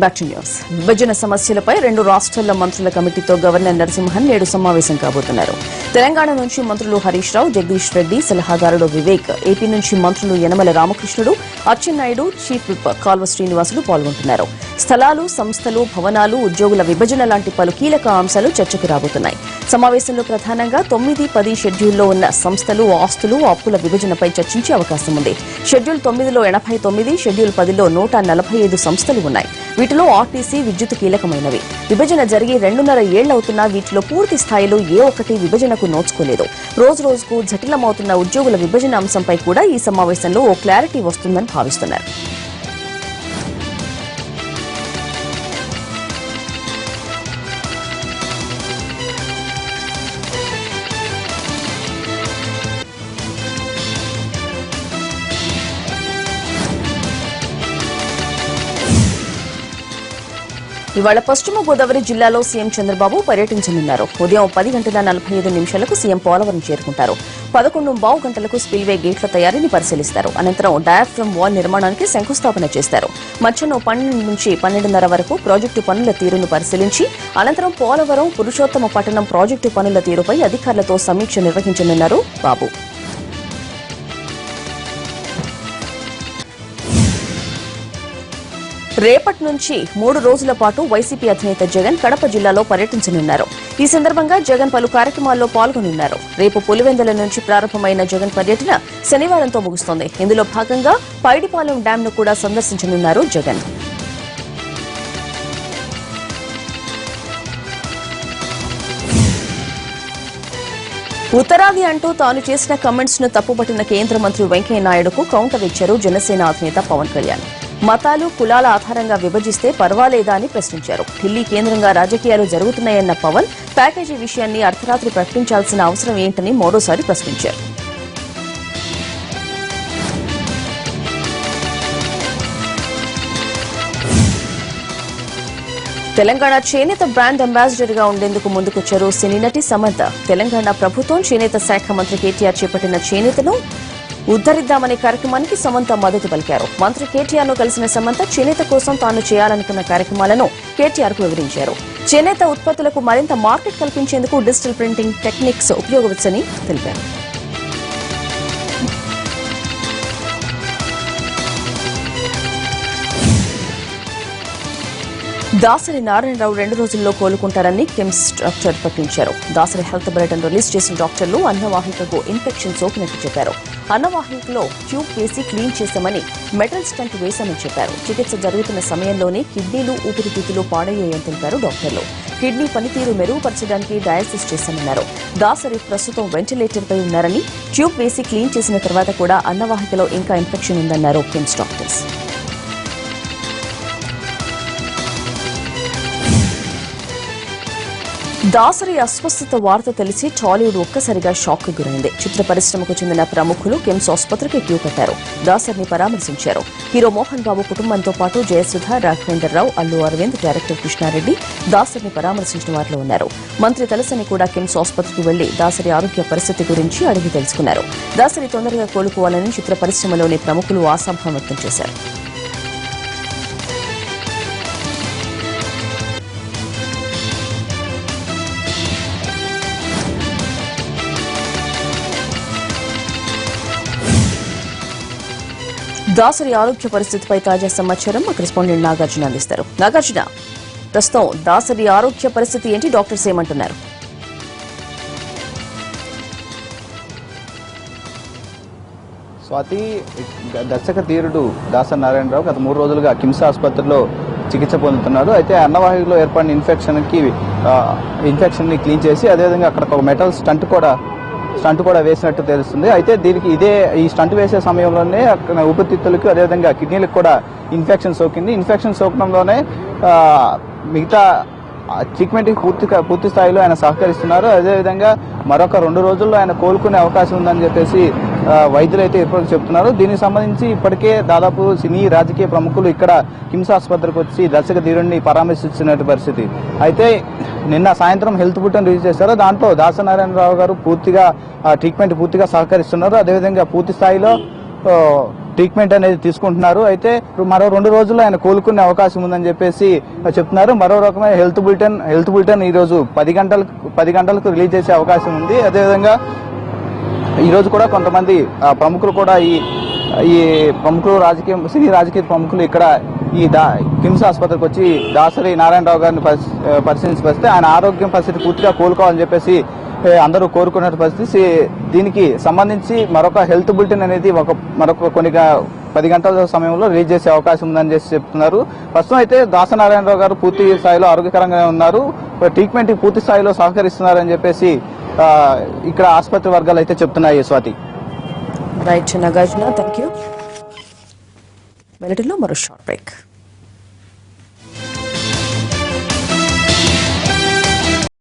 Back to news. విభజన సమస్యలపై 2 రాష్ట్రాల మంత్రుల కమిటీతో గవర్నర్ నరసింహన్ నేడు సమావేశం కాబోతున్నారు. తెలంగాణ నుంచి మంత్రులు హరీష్ రావు, జగదీష్ రెడ్డి, సలహాదారుడు వివేక్, ఏపీ నుంచి మంత్రులు యనమల రామకృష్ణుడు, అచ్చెన్నాయుడు, చీఫ్ విప్ కాల్వ శ్రీనివాసులు పాల్గొంటున్నారు. స్థలాలు, సంస్థలు, భవనాలు, ఉద్యోగుల విభజన లాంటి పలు కీలక అంశాలు చర్చకు రాబోతున్నాయి. సమావేశంలో ప్రధానంగా 9, 10 షెడ్యూల్లో ఉన్న సంస్థలు, ఆస్తులు, అప్పుల విభజనపై చర్చించే అవకాశం ఉంది. షెడ్యూల్ 9లో 89, షెడ్యూల్ 10లో 145 సంస్థలు ఉన్నాయి. వీటిలో ఆర్టీసీ, విద్యుత్ కీలకమైనవి. విభజన జరిగి 2.5 ఏళ్లవుతున్నా వీటిలో పూర్తి స్థాయిలో ఏ ఒక్కటి విభజనకు నోచుకోలేదు. రోజురోజుకు జటిలమవుతున్న ఉద్యోగుల విభజన అంశంపై కూడా ఈ సమావేశంలో ఓ క్లారిటీ వస్తుందని భావిస్తున్నారు. ఇవాళ పశ్చిమ గోదావరి జిల్లాలో సీఎం చంద్రబాబు పర్యటించనున్నారు. ఉదయం 10:45 సీఎం పోలవరం చేరుకుంటారు. 11:15 గంటలకు స్పిల్వే గేట్ల తయారీని పరిశీలిస్తారు. అనంతరం డయాఫ్రమ్ వాల్ నిర్మాణానికి శంకుస్థాపన చేస్తారు. మధ్యాహ్నం 12 నుంచి 12:30 వరకు ప్రాజెక్టు పనుల తీరును పరిశీలించి అనంతరం పోలవరం, పురుషోత్తమ పట్టణం ప్రాజెక్టు పనుల తీరుపై అధికారులతో సమీక్ష నిర్వహించనున్నారు బాబు. రేపటి నుంచి 3 రోజుల పాటు వైసీపీ అధినేత జగన్ కడప జిల్లాలో పర్యటించనున్నారు. ఈ సందర్భంగా జగన్ పలు కార్యక్రమాల్లో పాల్గొనున్నారు. రేపు పులివెందుల నుంచి ప్రారంభమైన జగన్ పర్యటన శనివారంతో ముగుస్తోంది. ఇందులో భాగంగా పైడిపాలెం డ్యాంను కూడా సందర్శించనున్నారు జగన్. ఉత్తరాది అంటూ తాను చేసిన కమెంట్స్ ను తప్పుపట్టిన కేంద్ర మంత్రి వెంకయ్యనాయుడుకు కౌంటర్ ఇచ్చారు జనసేన అధినేత పవన్ కళ్యాణ్. మతాలు, కులాల ఆధారంగా విభజిస్తే పర్వాలేదా అని ప్రశ్నించారు. ఢిల్లీ కేంద్రంగా రాజకీయాలు జరుగుతున్నాయన్న పవన్ ప్యాకేజీ విషయాన్ని అర్ధరాత్రి ప్రకటించాల్సిన అవసరం ఏంటని మరోసారి ప్రశ్నించారు. తెలంగాణ చేనేత బ్రాండ్ అంబాసిడర్ గా ఉండేందుకు ముందుకొచ్చారు సినీ నటి సమంత. తెలంగాణ ప్రభుత్వం చేనేత శాఖ మంత్రి కేటీఆర్ చేపట్టిన చేనేతను ఉద్దరిద్దామనే కార్యక్రమానికి సమంత మద్దతు పలికారు. మంత్రి కేటీఆర్ ను కలిసిన సమంత చేనేత కోసం తాను చేయాలనుకున్న కార్యక్రమాలను కేటీఆర్ కు వివరించారు. చేనేత ఉత్పత్తులకు మరింత మార్కెట్ కల్పించేందుకు డిజిటల్ ప్రింటింగ్ టెక్నిక్స్ ఉపయోగించని తెలిపారు. దాసరి నారాయణరావు 2 రోజుల్లో కోలుకుంటారని కిమ్స్ డాక్టర్ ప్రకటించారు. దాసరి హెల్త్ బులెటిన్ రిలీజ్ చేసిన డాక్టర్లు అన్నవాహికకు ఇన్ఫెక్షన్ సోకినట్టు చెప్పారు. అన్నవాహికలో ట్యూబ్ వేసి క్లీన్ చేశామని, మెటల్ స్టంట్ వేశామని చెప్పారు. చికిత్స జరుగుతున్న సమయంలోనే కిడ్నీలు, ఊపిరితిత్తులు పాడయ్యాయని తెలిపారు డాక్టర్లు. కిడ్నీ పనితీరు మెరుగుపరచడానికి డయాలసిస్ చేశామన్నారు. దాసరి ప్రస్తుతం వెంటిలేటర్పై ఉన్నారని, ట్యూబ్ వేసి క్లీన్ చేసిన తర్వాత కూడా అన్నవాహికలో ఇంకా ఇన్ఫెక్షన్ ఉందన్నారు కిమ్స్ డాక్టర్స్. దాసరి అస్వస్థత వార్త తెలిసి టాలీవుడ్ ఒక్కసారిగా షాక్ కు గురైంది. చిత్ర పరిశ్రమకు చెందిన ప్రముఖులు కిమ్స్ ఆసుపత్రికి క్యూ కట్టారు. దాసరిని పరామర్శించారు. హీరో మోహన్ బాబు కుటుంబంతో పాటు జయసుధ, రాఘవేందర్ రావు, అల్లు అరవింద్, డైరెక్టర్ కృష్ణారెడ్డి దాసరిని పరామర్శించిన వారిలో ఉన్నారు. మంత్రి తలసాని కూడా కిమ్స్ ఆసుపత్రికి వెళ్లి దాసరి ఆరోగ్య పరిస్థితి గురించి అడిగి తెలుసుకున్నారు. దాసరి తొందరగా కోలుకోవాలని చిత్ర పరిశ్రమలోని ప్రముఖులు ఆశాభావం వ్యక్తం చేశారు. దాసరి ఆరోగ్య పరిస్థితిపై తాజా సమాచారం మా కరెస్పాండెంట్ నాగార్జున అందిస్తారు. నాగార్జున, ప్రస్తుతం దాసరి ఆరోగ్య పరిస్థితి ఏంటి? డాక్టర్స్ ఏమంటున్నారు? స్వాతి, దర్శక ధీరుడు దాసరి నారాయణరావు గత 3 రోజులుగా కిమ్స్ ఆసుపత్రిలో చికిత్స పొందుతున్నారు. అయితే అన్నవాహికలో ఏర్పడిన ఇన్ఫెక్షన్ని క్లీన్ చేసి అదేవిధంగా అక్కడ ఒక మెటల్ స్టంట్ కూడా వేసినట్టు తెలుస్తుంది. అయితే దీనికి ఈ స్టంట్ వేసే సమయంలోనే అక్కడ ఊపిరితిత్తులకు అదేవిధంగా కిడ్నీలకు కూడా ఇన్ఫెక్షన్ సోకింది. ఇన్ఫెక్షన్ సోకడంలోనే మిగతా ట్రీట్మెంట్కి పూర్తి స్థాయిలో ఆయన సహకరిస్తున్నారు. అదేవిధంగా మరొక 2 రోజుల్లో ఆయన కోలుకునే అవకాశం ఉందని చెప్పేసి వైద్యులు అయితే ఇప్పటికీ చెప్తున్నారు. దీనికి సంబంధించి ఇప్పటికే దాదాపు సినీ రాజకీయ ప్రముఖులు ఇక్కడ కిమ్స్ ఆసుపత్రికి వచ్చి దర్శక ధీరుడిని పరామర్శించిన పరిస్థితి. అయితే నిన్న సాయంత్రం హెల్త్ బులెటిన్ రిలీజ్ చేశారు. దాంట్లో దాసరి నారాయణరావు గారు ట్రీట్మెంట్ పూర్తిగా సహకరిస్తున్నారు. అదేవిధంగా పూర్తి స్థాయిలో ట్రీట్మెంట్ అనేది తీసుకుంటున్నారు. అయితే మరో 2 రోజుల్లో ఆయన కోలుకునే అవకాశం ఉందని చెప్పేసి చెప్తున్నారు. మరో రకమైన హెల్త్ బులెటిన్ ఈ రోజు 10 గంటలకు రిలీజ్ చేసే అవకాశం ఉంది. అదేవిధంగా ఈ రోజు కూడా కొంతమంది ప్రముఖులు కూడా ఈ ప్రముఖులు సినీ రాజకీయ ప్రముఖులు ఇక్కడ ఈ కిమ్స్ ఆసుపత్రికి వచ్చి దాసరి నారాయణరావు గారిని పరిశీలించి వస్తే ఆయన ఆరోగ్యం పరిస్థితి పూర్తిగా కోలుకోవాలని చెప్పేసి అందరూ కోరుకున్న పరిస్థితి. దీనికి సంబంధించి మరొక హెల్త్ బులెటిన్ అనేది మరొక 10 గంటల సమయంలో రిలీజ్ చేసే అవకాశం ఉందని చెప్తున్నారు. ప్రస్తుతం అయితే దాసనారాయణరావు గారు పూర్తి స్థాయిలో ఆరోగ్యకరంగానే ఉన్నారు. ట్రీట్మెంట్ పూర్తి స్థాయిలో సహకరిస్తున్నారని చెప్పేసి ఇక్కడ ఆసుపత్రి వర్గాలు అయితే చెప్తున్నాయి. Swathi. Right Nagarjuna, thank you. వెల్లడిలో మరో షార్ట్ బ్రేక్.